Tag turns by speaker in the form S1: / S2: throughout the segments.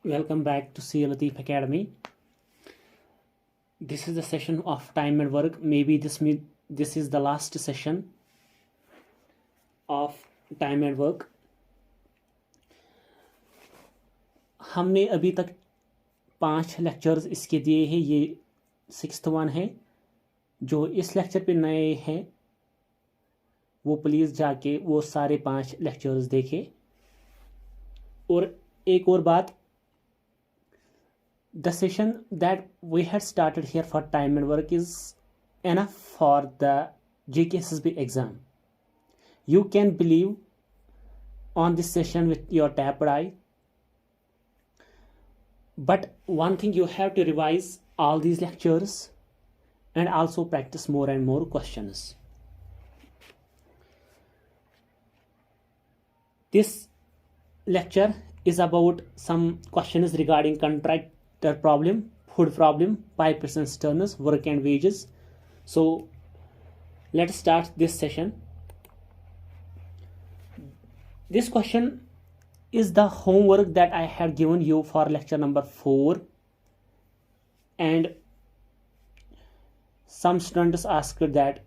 S1: Welcome back to C. Latif Academy. This is the session of time and work. Maybe this is the last session of time and work. हमने अभी तक 5 lectures इसके दिए हैं. ये 6th one है. जो इस लेक्चर पे नए हैं वो प्लीज़ जाके वो सारे 5 लेक्चर्स देखें. और एक और बात, the session that we had started here for time and work is enough for the JKSSB exam. You can believe on this session with your tapped eye, but one thing, you have to revise all these lectures and also practice more and more questions. This lecture is about some questions regarding contractor problem, food problem, pipers and cisterners, work and wages. So let's start this session. This question is the homework that I had given you for lecture number 4, and some students asked that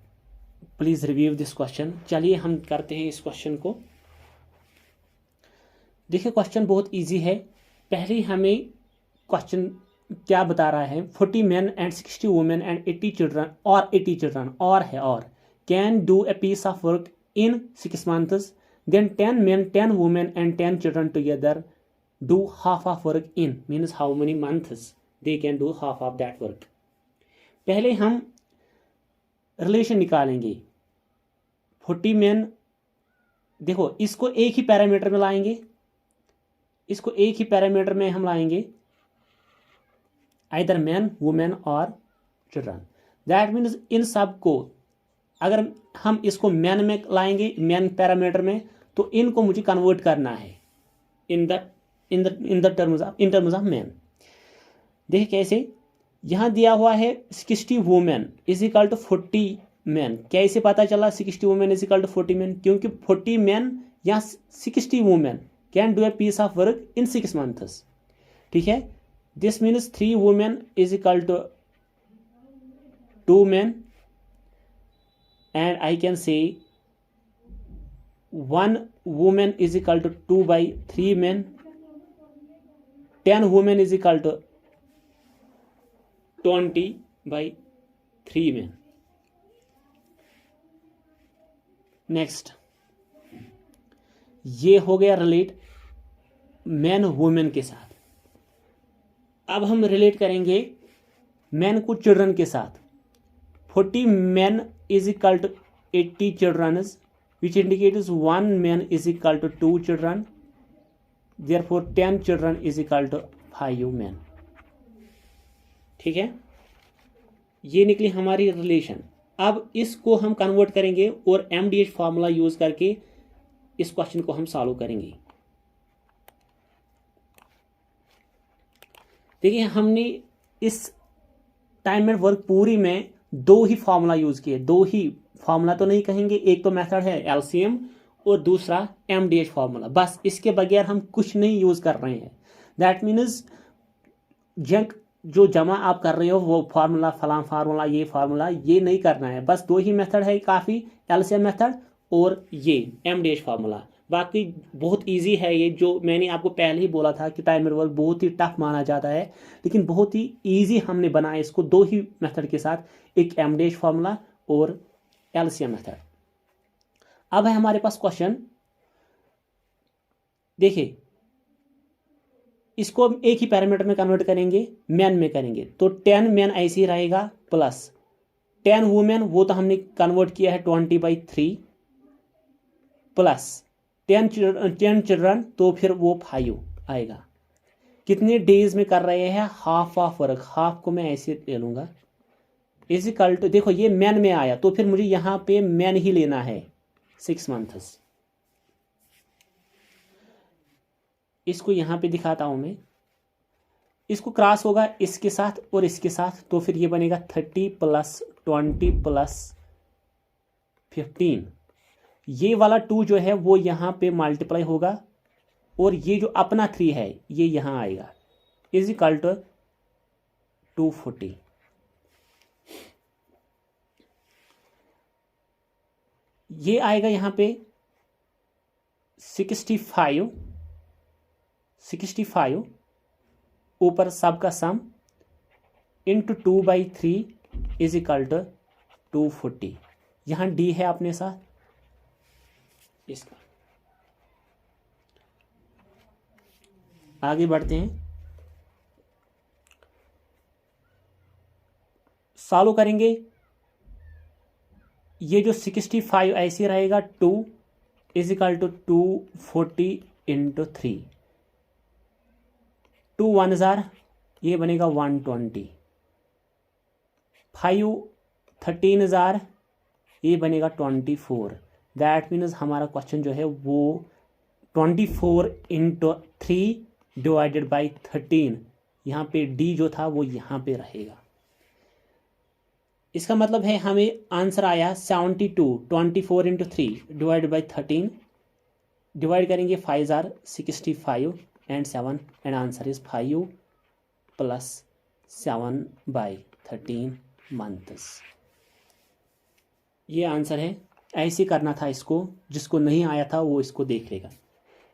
S1: please review this question. चलिए हम करते हैं इस question को. देखिए question बहुत easy है. पहले हमें क्वेश्चन क्या बता रहा है, 40 men and 60 women and 80 children और है और can do a piece of work in 6 months, then 10 men, 10 women and 10 children together do half of work in, means how many months they can do half of that work. पहले हम relation निकालेंगे. 40 men, देखो इसको एक ही parameter में लाएंगे, इसको एक ही पैरामीटर में हम लाएंगे, आइदर मैन, वुमेन और चिल्ड्रन. दैट मीन्स इन सब को अगर हम इसको मैन में लाएंगे, मैन पैरामीटर में, तो इनको मुझे कन्वर्ट करना है इन टर्म्स ऑफ मैन. देखिए कैसे, यहां दिया हुआ है 60 women is equal to 40 man. कैसे पता चला 60 women is equal to 40 man? क्योंकि 40 मैन या 60 women can do a piece of work in 6 months. ठीक है. This means 3 women is equal to 2 men, and I can say 1 woman is equal to 2 by 3 men. 10 women is equal to 20 by 3 men. Next, ये हो गया relate man women के साथ. अब हम relate करेंगे मैन को चिल्ड्रन के साथ. 40 man is equal to 80 children, which indicates 1 man is equal to 2 children. Therefore 10 children is equal to 5 man. ठीक है, ये निकली हमारी रिलेशन. अब इसको हम कन्वर्ट करेंगे और MDH फार्मूला यूज करके इस क्वेश्चन को हम सॉल्व करेंगे. देखिए हमने इस टाइम एंड वर्क पूरी में 2 ही फार्मूला यूज किए. 2 ही फार्मूला तो नहीं कहेंगे, एक तो मेथड है LCM और दूसरा MDH फार्मूला. बस इसके बगैर हम कुछ नहीं यूज कर रहे हैं. दैट मीन्स जो जमा आप कर रहे हो वो फार्मूला, फलां फार्मूला, ये फार्मूला, ये नहीं करना है. बस 2 ही मेथड है काफ़ी, LCM मेथड और ये MDH फार्मूला. बाकी बहुत इजी है ये. जो मैंने आपको पहले ही बोला था कि टाइम एंड वर्क बहुत ही टफ माना जाता है, लेकिन बहुत ही इजी हमने बनाया इसको 2 ही मेथड के साथ, एक MDH फार्मूला और LCM मेथड. अब है हमारे पास क्वेश्चन. देखिए इसको एक ही पैरामीटर में कन्वर्ट करेंगे, मैन में करेंगे, तो 10 मैन ऐसे ही रहेगा, प्लस 10 वुमेन, वो तो हमने कन्वर्ट किया है 20 by 3, प्लस 10 चिल्ड्रन, तो फिर वो 5 आएगा. कितने डेज में कर रहे हैं? Half of work. हाफ को मैं ऐसे ले लूंगा इज इक्वल टू, देखो ये मैन में आया तो फिर मुझे यहां पे मैन ही लेना है, 6 months. इसको यहां पे दिखाता हूं मैं. इसको क्रॉस होगा इसके साथ और इसके साथ, तो फिर ये बनेगा 30 + 20 + 15. ये वाला 2 जो है वो यहाँ पे मल्टीप्लाई होगा और ये जो अपना 3 है ये यहाँ आएगा. Is equal to 240। ये आएगा यहाँ पे 65 ऊपर सबका sum into 2/3 is equal to 240। यहाँ डी है अपने साथ इसका। आगे बढ़ते हैं, सॉल्व करेंगे। ये जो 65 ऐसे रहेगा 2 इज इक्वल टू 240 इंटू 3, 2 1 जार, ये बनेगा 120, 5 13 जार, ये बनेगा 24। दैट मीन्स हमारा क्वेश्चन जो है वो 24 इंटू 3 डिवाइडेड बाई 13, यहाँ पे डी जो था वो यहाँ पे रहेगा। इसका मतलब है हमें आंसर आया 72, 24 इंटू 3 डिवाइडेड बाई 13, डिवाइड करेंगे 5 jar 65 and 7 and answer is 5 plus 7/13 months. ये आंसर है। ऐसे करना था इसको, जिसको नहीं आया था वो इसको देख लेगा।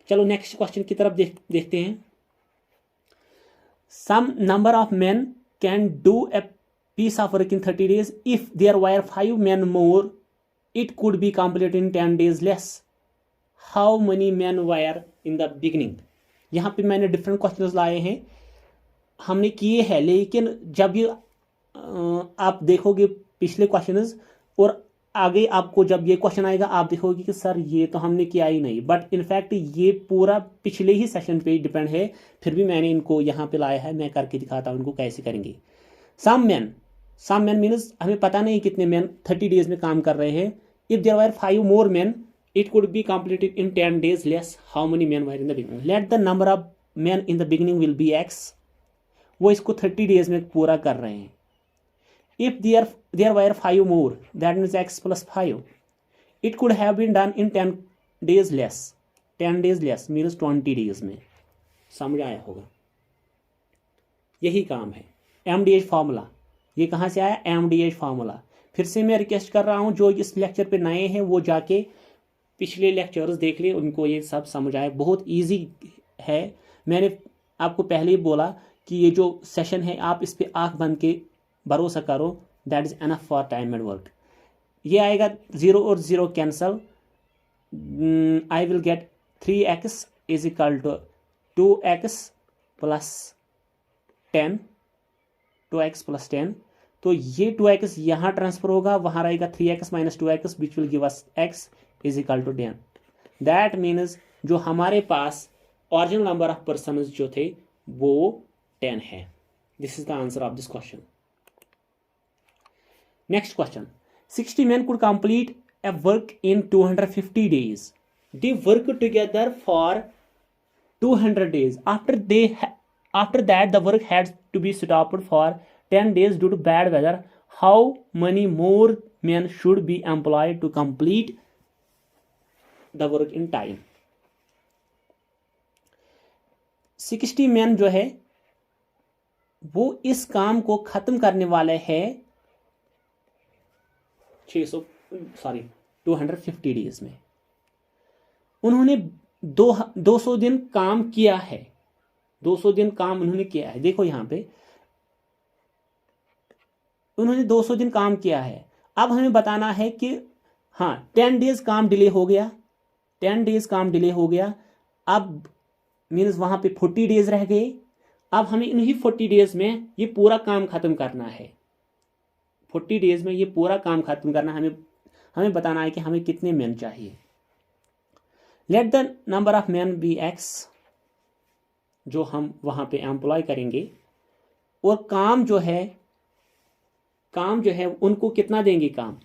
S1: चलो नेक्स्ट क्वेश्चन की तरफ देखते हैं। Some number of men can do a piece of work in 30 days. If there were 5 men more, it could be completed in 10 days less. How many men were in the beginning? यहाँ पे मैंने different questions लाए हैं, हमने किए हैं, लेकिन जब ये आप देखोगे पिछले क्वेश्चंस और आगे आपको जब ये क्वेश्चन आएगा आप देखोगे कि सर ये तो हमने किया ही नहीं, बट इनफैक्ट ये पूरा पिछले ही सेशन पे डिपेंड है, फिर भी मैंने इनको यहाँ पे लाया है। मैं करके दिखाता हूँ इनको कैसे करेंगे। सम मैन मीन्स हमें पता नहीं कितने मैन 30 डेज में काम कर रहे हैं। If there were 5 more man it could be completed in 10 days less. How many man were in the beginning? Let the number of man in the beginning will be x. वो इसको 30 days में पूरा कर रहे हैं। If there were 5 more that means x plus 5, it could have been done in 10 days less. 10 days less means 20 days में। समझ आया होगा, यही काम है। MDH फार्मूला, ये कहाँ से आया? MDH formula. फिर से मैं रिक्वेस्ट कर रहा हूँ जो इस लेक्चर पे नए हैं वो जाके पिछले लेक्चर्स देख ले, उनको ये सब समझ आए। बहुत इजी है। मैंने आपको पहले ही बोला कि ये जो सेशन है आप इस पे आंख बंद के भरोसा करो, that is enough for time and work. ये आएगा 0 और 0 cancel, I will get 3x is equal to 2x plus 10, 2x plus 10। तो ये 2x यहाँ ट्रांसफर होगा, वहाँ रहेगा 3x minus 2x which will give us x is equal to 10। That means जो हमारे पास ओरिजिनल नंबर ऑफ पर्सन जो थे वो 10 है। This is the answer of this question. Next question, 60 men could complete a work in 250 days. They work together for 200 days. After that, the work had to be stopped for 10 days due to bad weather. How many more men should be employed to complete the work in time? 60 men जो है वो इस काम को खत्म करने वाले हैं 250 डेज में। उन्होंने 200 दिन काम किया है। 200 दिन काम उन्होंने किया है। देखो यहां पे उन्होंने 200 दिन काम किया है। अब हमें बताना है कि हाँ 10 डेज काम डिले हो गया, 10 डेज काम डिले हो गया। अब मीन्स वहां पे 40 डेज रह गए। अब हमें इन्हीं 40 डेज में ये पूरा काम खत्म करना है। 40 डेज में ये पूरा काम खत्म करना, हमें बताना है कि हमें कितने मैन चाहिए। Late the number of man B x, जो हम वहां पे एम्प्लॉय करेंगे, और काम जो है उनको कितना देंगे काम?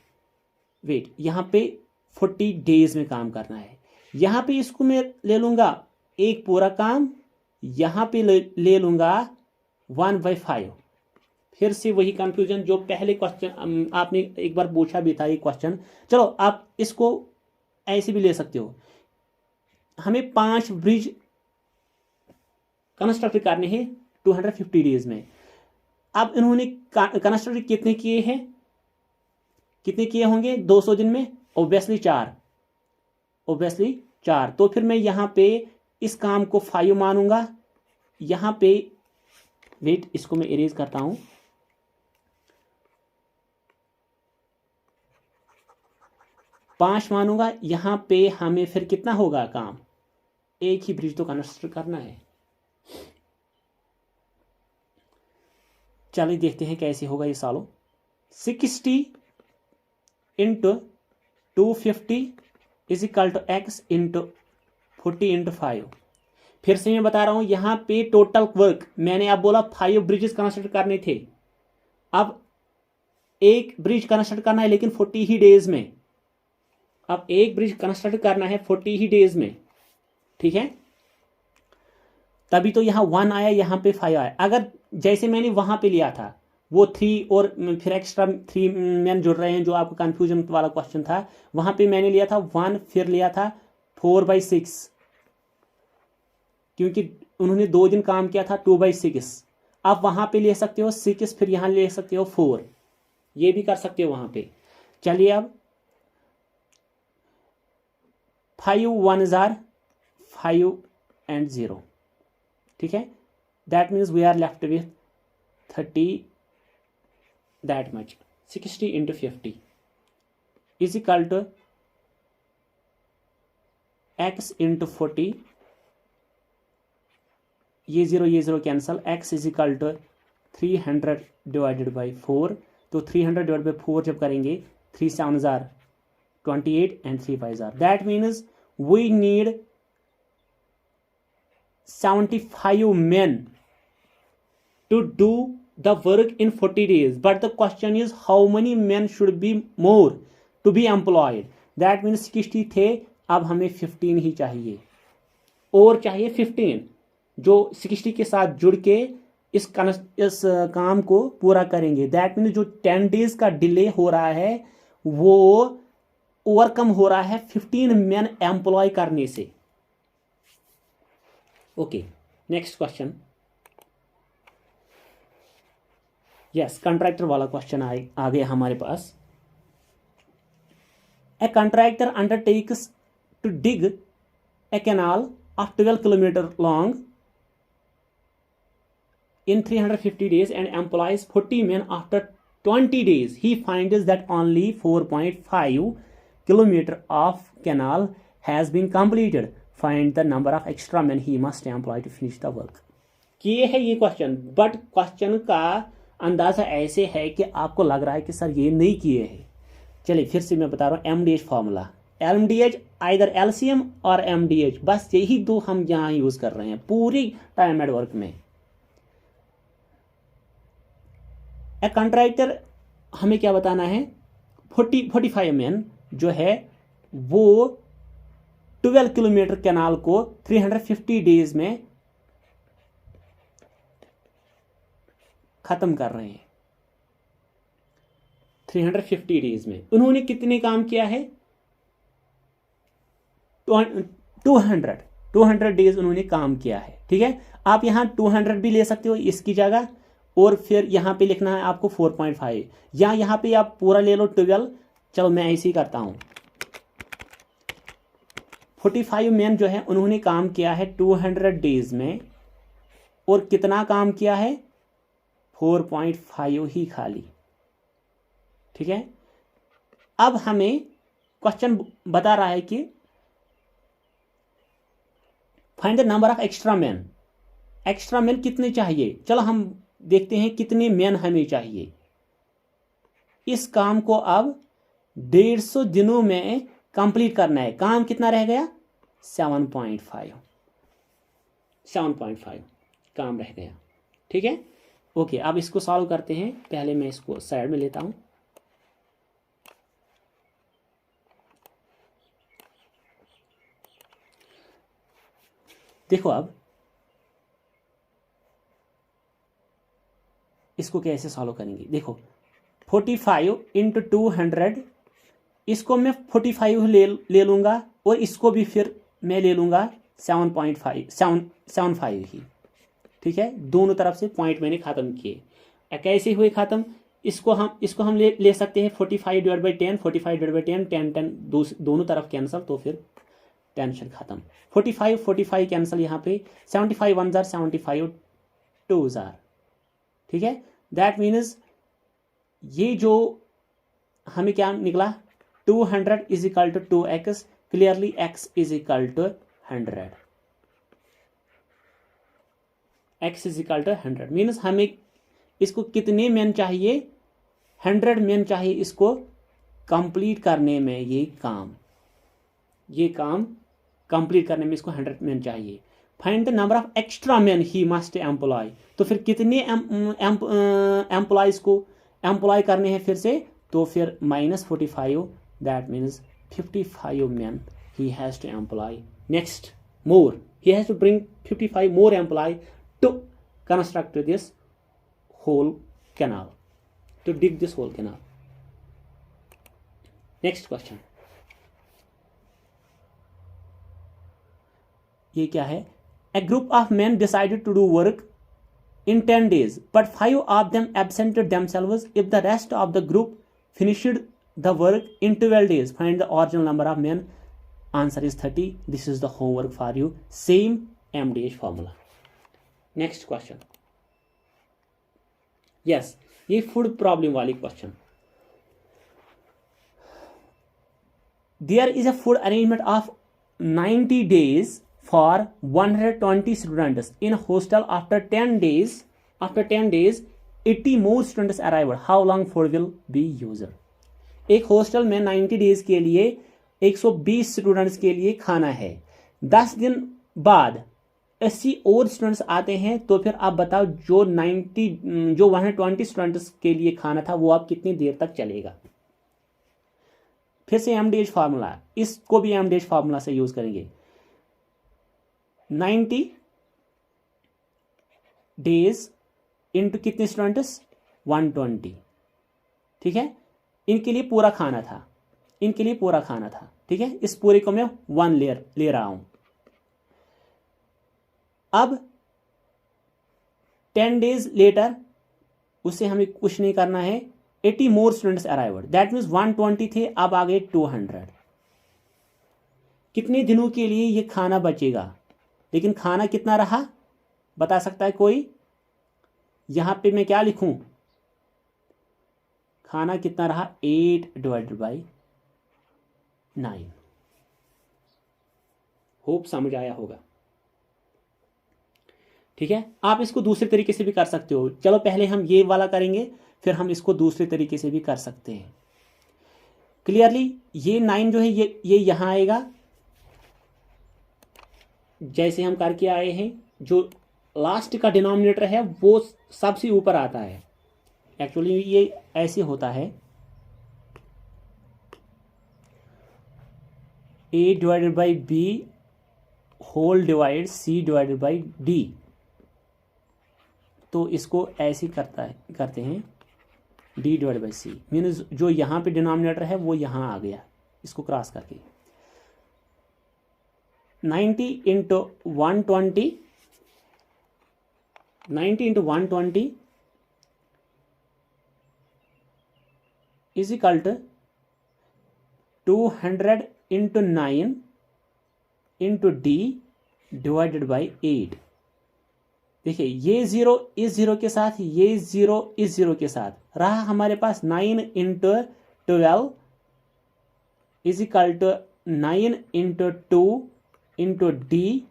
S1: वेट, यहां पे 40 डेज में काम करना है। यहां पे इसको मैं ले लूंगा एक पूरा काम, यहां पे ले लूंगा 1/5। फिर से वही कंफ्यूजन जो पहले क्वेश्चन आपने एक बार पूछा भी था ये क्वेश्चन। चलो आप इसको ऐसे भी ले सकते हो। हमें 5 ब्रिज कंस्ट्रक्ट करने हैं 250 डेज में। अब इन्होंने कंस्ट्रक्ट कितने किए हैं, कितने किए होंगे 200 दिन में? ऑब्वियसली 4। तो फिर मैं यहाँ पे इस काम को 5 मानूंगा, यहाँ पे वेट इसको मैं इरेज करता हूं, 5 मानूंगा। यहाँ पे हमें फिर कितना होगा काम, एक ही ब्रिज तो कंस्ट्रक्ट करना है। चलिए देखते हैं कैसे होगा ये solve. 60 into 250 is equal to x into 40 into 5। फिर से मैं बता रहा हूं, यहां पे टोटल वर्क मैंने अब बोला 5 ब्रिजेस कंस्ट्रक्ट करने थे। अब एक ब्रिज कंस्ट्रक्ट करना है लेकिन 40 ही डेज में। अब एक ब्रिज कंस्ट्रक्ट करना है 40 ही डेज में, ठीक है। तभी तो यहां 1 आया, यहां पे 5 आया। अगर जैसे मैंने वहां पे लिया था वो 3 और फिर एक्स्ट्रा 3 मैन जुड़ रहे हैं, जो आपको कंफ्यूजन वाला क्वेश्चन था, वहां पे मैंने लिया था 1, फिर लिया था 4/6, क्योंकि उन्होंने 2 दिन काम किया था 2/6। आप वहां पे ले सकते हो 6, फिर यहां ले सकते हो 4, ये भी कर सकते हो वहां पे। चलिए अब 5 1 जार 5 and 0, ठीक है। That means we are left with 30 that much. 60 into 50 is equal to x into 40, ये 0 cancel, x is equal to 300 divided by 4। तो 300 डिवाइड बाई 4 जब करेंगे, 3 7 जार 28 and 3 5 जार, that means we need 75 men to do the work in 40 days. But the question is how many men should be more to be employed. That means 60 थे, अब हमें 15 ही चाहिए, और चाहिए 15 जो 60 के साथ जुड़ के इस काम को पूरा करेंगे। दैट मीन्स जो 10 डेज का डिले हो रहा है वो ओवरकम हो रहा है 15 मैन एम्प्लॉय करने से। Okay, next question. Yes, contractor वाला क्वेश्चन आ गया हमारे पास। A contractor undertakes to dig a canal of 12 kilometre long in 350 days and employs 40 men. After 20 days he finds that only 4.5 kilometer of canal has been completed. Find the number of extra men he must employ to finish the work. किए है ये question, but question का अंदाजा ऐसे है कि आपको लग रहा है कि सर ये नहीं किए हैं। चलिए फिर से मैं बता रहा हूँ, MDH formula, MDH either LCM और MDH, बस यही दो हम यहाँ यूज कर रहे हैं पूरी टाइम एट वर्क में। ए कॉन्ट्रैक्टर हमें क्या बताना है, 45 मैन जो है वो 12 किलोमीटर कैनाल को 350 डेज में खत्म कर रहे हैं। 350 डेज में उन्होंने कितने काम किया है, 200 डेज उन्होंने काम किया है, ठीक है। आप यहां 200 भी ले सकते हो इसकी जगह, और फिर यहां पे लिखना है आपको 4.5, या यहां पे आप पूरा ले लो 12। चलो मैं ऐसे ही करता हूं। 45 मैन जो है उन्होंने काम किया है 200 डेज में, और कितना काम किया है, 4.5 ही खाली, ठीक है। अब हमें क्वेश्चन बता रहा है कि find the number of extra man. Extra man कितने चाहिए, चलो हम देखते हैं कितने मैन हमें चाहिए। इस काम को अब 150 दिनों में कंप्लीट करना है। काम कितना रह गया, 7.5 काम रह गया, ठीक है। ओके, अब इसको सॉल्व करते हैं। पहले मैं इसको साइड में लेता हूं। देखो अब इसको कैसे सॉल्व करेंगे। देखो 45 इंटू 200, इसको मैं 45 ले लूंगा, और इसको भी फिर मैं ले लूंगा 7.5 ही, ठीक है, दोनों तरफ से पॉइंट मैंने खत्म किए। कैसे हुए खत्म, इसको हम ले सकते हैं 45 डिवाइड बाई 10, 45 डिवाइड बाई 10, 10 10 दोनों तरफ कैंसिल, तो फिर टेंशन खत्म। 45 45 कैंसिल यहाँ पे, 75 1 जार 75 2 जार, ठीक है। दैट मीन्स ये जो हमें क्या निकला, 200 is equal to 2x, clearly x is equal to 100, x is equal to 100 means हमें इसको कितने मेन चाहिए, 100 मेन चाहिए इसको कंप्लीट करने में, ये काम कंप्लीट करने में इसको 100 मेन चाहिए। Find the number of extra men he must employ, तो फिर कितने एम्प्लॉयज को एम्प्लॉय करने हैं फिर से, तो फिर -45, that means 55 men he has to employ. Next more, he has to bring 55 more employee to construct this whole canal, to dig this whole canal. Next question, ये क्या है, a group of men decided to do work in 10 days but 5 of them absented themselves. If the rest of the group finished the work in 12 days, find the original number of men. Answer is 30. This is the homework for you. Same MDH formula. Next question. Yes, ये food problem वाली question. There is a food arrangement of 90 days for 120 students in a hostel. After 10 days, 80 more students arrived. How long food will be used? एक hostel में 90 days के लिए 120 students के लिए खाना है, 10 दिन बाद 80 और स्टूडेंट्स आते हैं, तो फिर आप बताओ जो 120 स्टूडेंट्स के लिए खाना था वो आप कितनी देर तक चलेगा। फिर से एमडीएच फार्मूला, इसको भी एमडीएच फार्मूला से यूज करेंगे। 90 डेज इंटू कितने स्टूडेंट्स, 120, ठीक है। इनके लिए पूरा खाना था, ठीक है। इस पूरे को मैं 1 ले रहा हूं। अब 10 डेज लेटर, उससे हमें कुछ नहीं करना है, 80 more students arrived, that means 120 थे, अब आ गए 200। कितने दिनों के लिए ये खाना बचेगा, लेकिन खाना कितना रहा बता सकता है कोई? यहां पे मैं क्या लिखूं, खाना कितना रहा, 8 डिवाइडेड बाई 9। होप समझ आया होगा, ठीक है। आप इसको दूसरे तरीके से भी कर सकते हो। चलो पहले हम ये वाला करेंगे, फिर हम इसको दूसरे तरीके से भी कर सकते हैं। क्लियरली ये 9 जो है ये यहां आएगा, जैसे हम करके आए हैं। जो लास्ट का डिनोमिनेटर है वो सबसे ऊपर आता है। एक्चुअली ये ऐसे होता है, a divided by b whole divide c divided by d, तो इसको ऐसे करते हैं d divide by c, means जो यहाँ पे डिनोमिनेटर है वो यहाँ आ गया, इसको क्रॉस करके। 90 into 120, 90 into 120 is equal to 200 into 9 into d divided by 8। देखिए ये 0 इस 0 के साथ, ये 0 इस 0 के साथ रहा हमारे पास। 9 into 12 is equal to 9 into 2 into d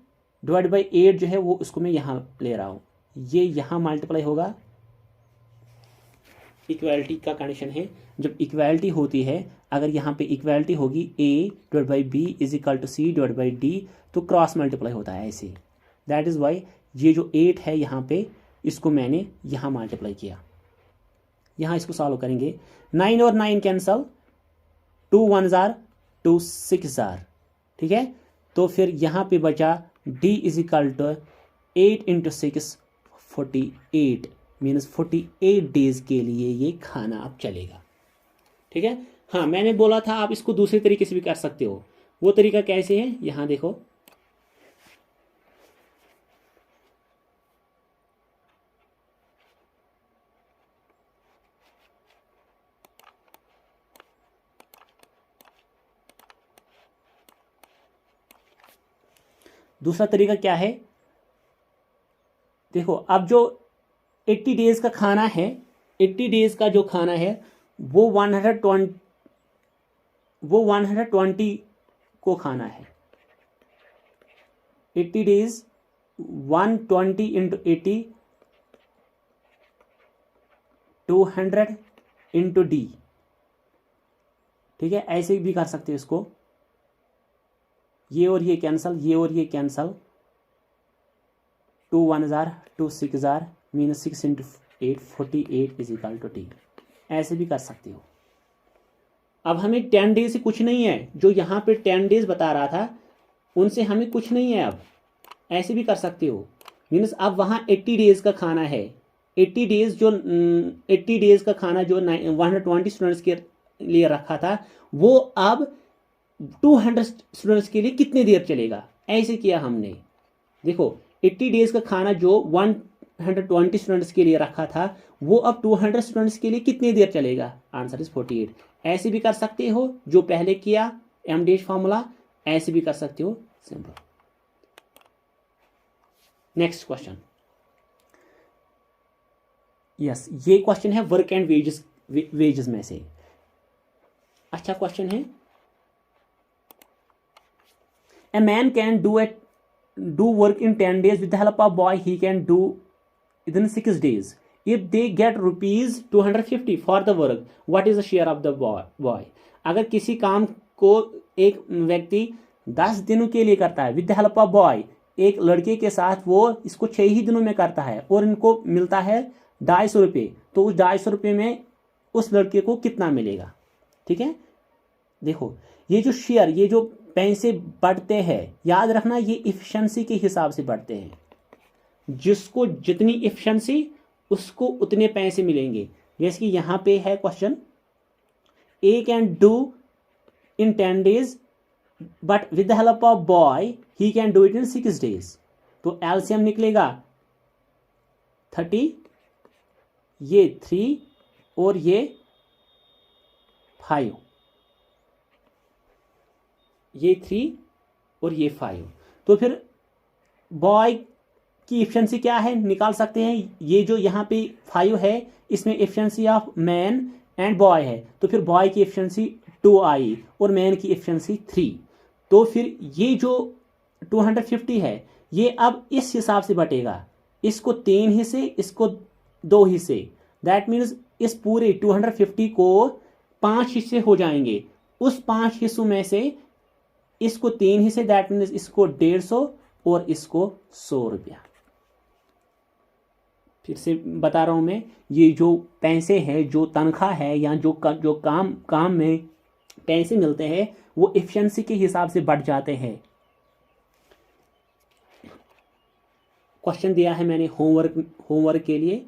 S1: divide by 8 जो है वो उसको मैं यहाँ ले रहा हूँ, ये यहाँ मल्टीप्लाई होगा। इक्वालिटी का कंडीशन है, जब इक्वालिटी होती है, अगर यहाँ पे इक्वालिटी होगी a divide by b is equal to c divide by d, तो क्रॉस मल्टीप्लाई होता है ऐसे। दैट इज वाई ये जो 8 है यहाँ पे, इसको मैंने यहाँ मल्टीप्लाई किया। यहाँ इसको सॉल्व करेंगे, 9 और 9 कैंसल, 2 1 जार 2 6 जार, ठीक है। तो फिर यहाँ पे बचा d is equal to 8 into 6 48, means 48 days के लिए ये खाना अब चलेगा, ठीक है। हाँ मैंने बोला था आप इसको दूसरे तरीके से भी कर सकते हो। वो तरीका कैसे है, यहाँ देखो, दूसरा तरीका क्या है, देखो अब जो 80 डेज का खाना है, 80 डेज का जो खाना है वो 120 को खाना है। 80 डेज 120 इंटू 80, 200 इंटू डी। ठीक है, ऐसे भी कर सकते हो इसको, ये और ये कैंसल, ये और ये कैंसल, 2 1 जार 2 6 जार means 6 into 8 48 is equal to t. ऐसे भी कर सकते हो। अब हमें 10 डेज से कुछ नहीं है, जो यहाँ पे 10 डेज बता रहा था उनसे हमें कुछ नहीं है। अब ऐसे भी कर सकते हो, मीन्स अब वहाँ 80 डेज का खाना है, 80 डेज का खाना जो 120 स्टूडेंट्स के लिए रखा था वो अब 200 स्टूडेंट्स के लिए कितनी देर चलेगा, ऐसे किया हमने। देखो 80 डेज का खाना जो 120 स्टूडेंट्स के लिए रखा था वो अब 200 स्टूडेंट्स के लिए कितनी देर चलेगा, आंसर इज 48। ऐसे भी कर सकते हो जो पहले किया MDH फार्मूला, ऐसे भी कर सकते हो सिंपल। नेक्स्ट क्वेश्चन, यस ये क्वेश्चन है वर्क एंड वेजेस में से। अच्छा क्वेश्चन है, A man can do work in 10 days with the help of boy he can do within 6 days. If they get rupees 250 for the work, what is the share of the boy? अगर किसी काम को एक व्यक्ति 10 दिनों के लिए करता है with the help of boy, एक लड़के के साथ वो इसको 6 ही दिनों में करता है और इनको मिलता है 250 रुपये, तो उस 250 रुपये में उस लड़के को कितना मिलेगा। ठीक है, देखो ये जो शेयर, ये जो पैसे बढ़ते हैं, याद रखना ये इफिशिएंसी के हिसाब से बढ़ते हैं, जिसको जितनी इफिशिएंसी उसको उतने पैसे मिलेंगे। जैसे कि यहाँ पे है question, A can do in 10 days but with the help of boy he can do it in 6 days. तो एलसीएम निकलेगा 30, ये 3 और ये 5, ये 3 और ये 5। तो फिर बॉय की एफिशिएंसी क्या है निकाल सकते हैं, ये जो यहाँ पे 5 है इसमें efficiency of man and boy है, तो फिर बॉय की एफिशिएंसी 2 आई और मैन की एफिशिएंसी 3। तो फिर ये जो 250 है ये अब इस हिसाब से बटेगा, इसको 3 हिस्से, इसको 2 हिस्से, दैट मीन्स इस पूरे 250 को 5 हिस्से हो जाएंगे। उस 5 हिस्सों में से इसको 3 हिस्से, दैट मीन्स इसको 150 और इसको 100 रुपया। फिर से बता रहा हूं मैं, ये जो पैसे हैं, जो तनख्वाह है या जो काम में पैसे मिलते हैं वो एफिशिएंसी के हिसाब से बढ़ जाते हैं। क्वेश्चन दिया है मैंने होमवर्क के लिए,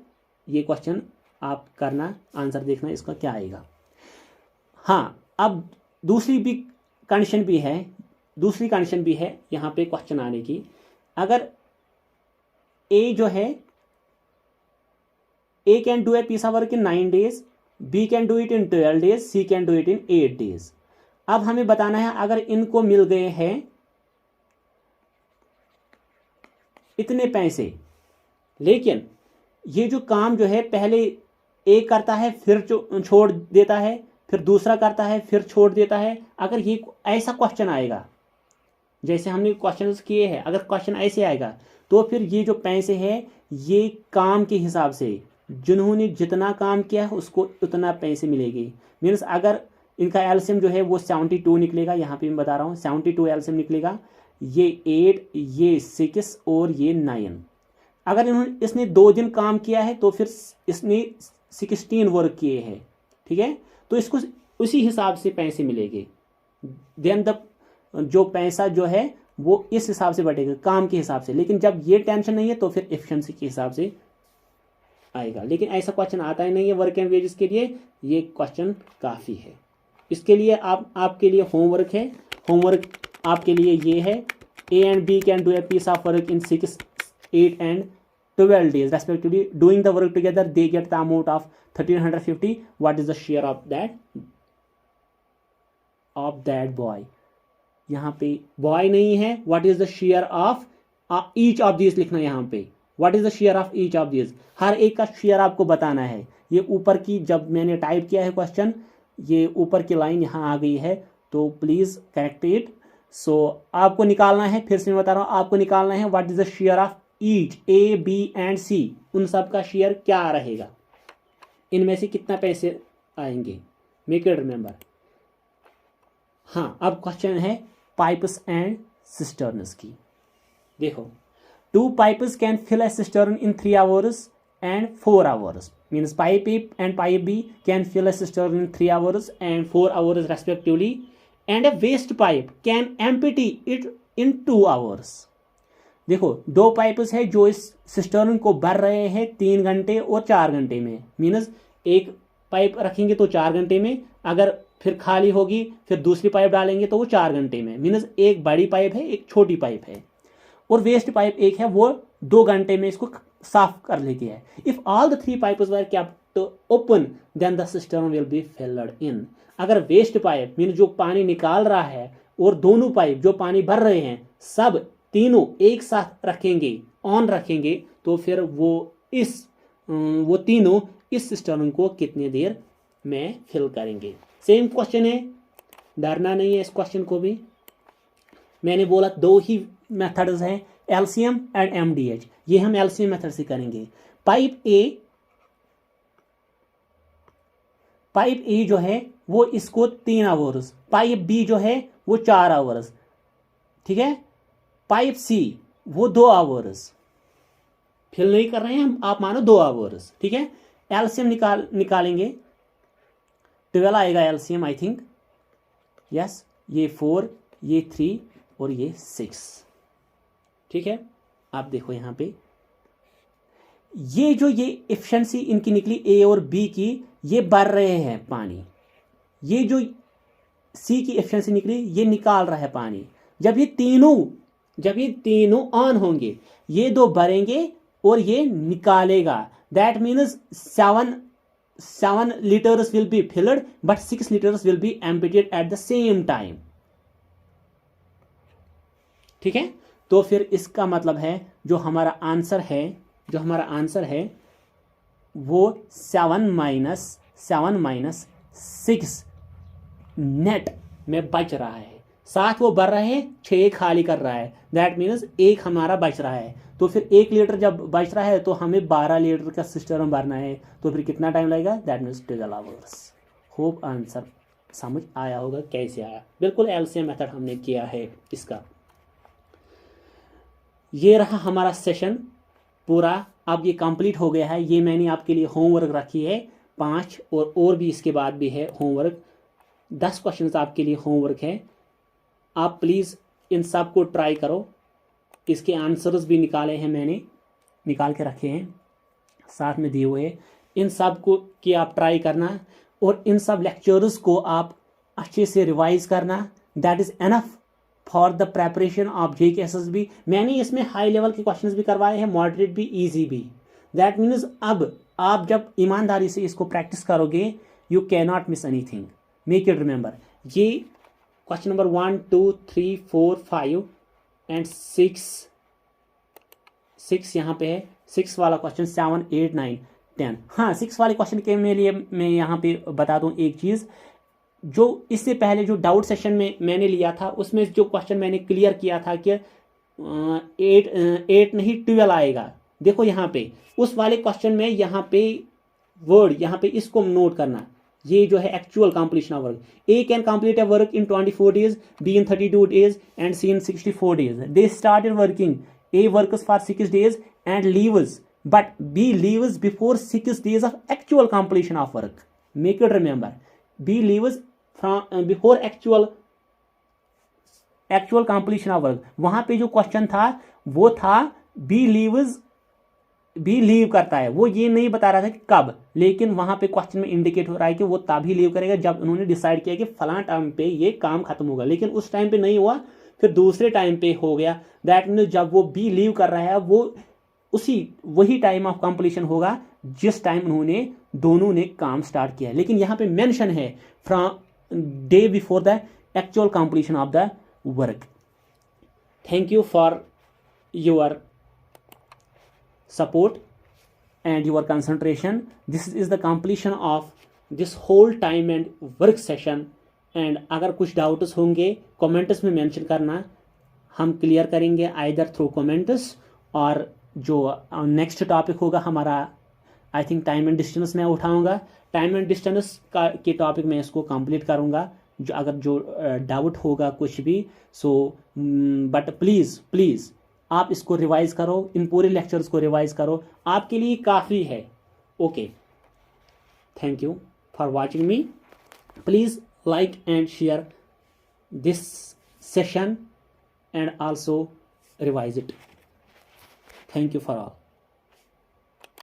S1: ये क्वेश्चन आप करना, आंसर देखना इसका क्या आएगा। हाँ, अब दूसरी कंडीशन भी है यहाँ पे क्वेश्चन आने की। अगर ए जो है, A can do a piece of work in 9 days, B can do it in 12 days, C can do it in 8 days. अब हमें बताना है अगर इनको मिल गए हैं इतने पैसे, लेकिन ये जो काम जो है पहले एक करता है फिर छोड़ देता है, फिर दूसरा करता है फिर छोड़ देता है, अगर ये ऐसा क्वेश्चन आएगा जैसे हमने क्वेश्चन किए हैं, अगर क्वेश्चन ऐसे आएगा तो फिर ये जो पैसे हैं ये काम के हिसाब से, जिन्होंने जितना काम किया है उसको उतना पैसे मिलेगी। मीन्स अगर इनका एलसीएम जो है वो 72 निकलेगा, यहाँ पे मैं बता रहा हूँ 72 एलसीएम निकलेगा, ये 8, ये 6 और ये 9। अगर इसने 2 दिन काम किया है तो फिर इसने 16 वर्क किए हैं। ठीक है, तो इसको उसी हिसाब से पैसे मिलेंगे। देन द जो पैसा जो है वो इस हिसाब से बढ़ेगा, काम के हिसाब से। लेकिन जब ये टेंशन नहीं है तो फिर एफिशिएंसी के हिसाब से आएगा। लेकिन ऐसा क्वेश्चन आता ही नहीं है वर्क एंड वेजेस के लिए, ये क्वेश्चन काफ़ी है। इसके लिए आपके लिए होमवर्क है, होमवर्क आपके लिए ये है, A and B can do a piece of work in 6, 8 एंड 12 days respectively. Doing the work together they get the amount of 1350. What is the share of that boy? यहाँ पे बॉय नहीं है, what is the share of each of this लिखना, यहाँ पे what is the share of each of this, हर एक का शेयर आपको बताना है। ये ऊपर की जब मैंने टाइप किया है क्वेश्चन, ये ऊपर की लाइन यहाँ आ गई है, तो प्लीज करेक्ट इट। सो आपको निकालना है, फिर से मैं बता रहा हूँ, आपको निकालना है what is the share of each, A B and C, उन सब का शेयर क्या रहेगा, इनमें से कितना पैसे आएंगे, मेक इट रिमेंबर। हाँ, अब क्वेश्चन है पाइप्स एंड सिस्टर्न्स की। देखो, 2 pipes can fill a cistern in 3 hours and 4 hours. Means pipe A and pipe B can fill a cistern in 3 hours and 4 hours respectively. And a waste pipe can empty it in 2 hours. देखो, 2 pipes है जो इस cistern को भर रहे हैं 3 घंटे और 4 घंटे में। मीन्स एक पाइप रखेंगे तो 4 घंटे में, अगर फिर खाली होगी फिर दूसरी पाइप डालेंगे तो वो 4 घंटे में। मीन्स एक बड़ी पाइप है, एक छोटी पाइप है, और वेस्ट पाइप एक है, वो 2 घंटे में इसको साफ कर लेती है। If all the 3 pipes were kept open then the cistern will be filled in. अगर वेस्ट पाइप मीन जो पानी निकाल रहा है और दोनों पाइप जो पानी भर रहे हैं सब तीनों एक साथ रखेंगे, ऑन रखेंगे, तो फिर वो तीनों इस सिस्टर्न को कितनी देर में फिल करेंगे। सेम क्वेश्चन है, डरना नहीं है इस क्वेश्चन को भी। मैंने बोला 2 ही मेथड्स हैं, एलसीएम एंड एमडीएच, ये हम एलसीएम मेथड से करेंगे। पाइप ए जो है वो इसको 3 आवर्स, पाइप बी जो है वो 4 आवर्स, ठीक है। पाइप सी वो 2 आवर्स, फिल नहीं कर रहे हैं हम, आप मानो 2 आवर्स, ठीक है। एलसीएम निकालेंगे, 12 आएगा एलसीएम आई थिंक, यस, ये 4, ये 3 और ये 6, ठीक है। आप देखो यहाँ पे ये एफिशिएंसी इनकी निकली ए और बी की, ये भर रहे हैं पानी, ये जो सी की एफिशिएंसी निकली ये निकाल रहा है पानी। जब ये तीनों ऑन होंगे, ये 2 भरेंगे और ये निकालेगा, that means 7 liters will be filled but 6 liters will be emptied at the same time, ठीक है। तो फिर इसका मतलब है जो हमारा आंसर है वो 7 माइनस 6 नेट में बच रहा है। 7 वो भर रहे हैं, 6 खाली कर रहा है, दैट मीन्स 1 हमारा बच रहा है। तो फिर 1 लीटर जब बच रहा है तो हमें 12 लीटर का सिस्टर्न भरना है, तो फिर कितना टाइम लगेगा, that means 12 hours. Hope answer समझ आया होगा कैसे आया। बिल्कुल एलसीएम मेथड हमने किया है इसका। ये रहा हमारा सेशन पूरा, अब ये कंप्लीट हो गया है। ये मैंने आपके लिए होमवर्क रखी है 5, और भी इसके बाद भी है होमवर्क, 10 क्वेश्चंस आपके लिए होमवर्क है। आप प्लीज़ इन सब को ट्राई करो। इसके आंसर्स भी निकाले हैं, मैंने निकाल के रखे हैं साथ में दिए हुए। इन सब को कि आप ट्राई करना और इन सब लेक्चर्स को आप अच्छे से रिवाइज करना। That is enough for the preparation of JKSSB। मैंने इसमें हाई लेवल के क्वेश्चंस भी करवाए हैं, मॉडरेट भी, इजी भी। दैट मीन्स अब आप जब ईमानदारी से इसको प्रैक्टिस करोगे, you can not miss anything, make it remember. ये क्वेश्चन नंबर 1 2 3 4 5 एंड 6 यहाँ पे है। 6 वाला क्वेश्चन 7 8 9 10। हाँ, 6 वाले क्वेश्चन के लिए मैं यहाँ पे बता दूँ एक चीज़, जो इससे पहले जो डाउट सेशन में मैंने लिया था उसमें जो क्वेश्चन मैंने क्लियर किया था कि 8 नहीं 12 आएगा। देखो यहाँ पे उस वाले क्वेश्चन में यहाँ पे वर्ड, यहाँ पे इसको नोट करना, ये जो है actual completion of work. A can complete a work in 24 days, B in 32 days and C in 64 days। They started working, A works for 6 days and leaves, but B leaves before 6 days of actual completion of work. Make it remember, B leaves before actual completion of work. वहां पे जो question था वो था B leave करता है, वो ये नहीं बता रहा था कि कब, लेकिन वहां पे क्वेश्चन में इंडिकेट हो रहा है कि वो तभी लीव करेगा जब उन्होंने डिसाइड किया कि फलां टाइम पे ये काम खत्म होगा, लेकिन उस टाइम पे नहीं हुआ, फिर दूसरे टाइम पे हो गया। दैट मीन्स जब वो बी लीव कर रहा है वो वही टाइम ऑफ कंप्लीशन होगा जिस टाइम उन्होंने दोनों ने काम स्टार्ट किया है। लेकिन यहाँ पे मेंशन है from day before the actual completion of the work. Thank you for your support and your concentration. This is the completion of this whole time and work session. And अगर कुछ doubts होंगे comments में mention करना, हम clear करेंगे either through comments, और जो next topic होगा हमारा I think time and distance मैं उठाऊंगा. टाइम एंड डिस्टेंस का के टॉपिक में इसको कंप्लीट करूंगा, जो अगर जो डाउट होगा कुछ भी. सो बट प्लीज़ आप इसको रिवाइज करो, इन पूरे लेक्चर्स को रिवाइज करो, आपके लिए काफ़ी है. Okay, thank you for watching me. Please like and share this session and also revise it. Thank you for all.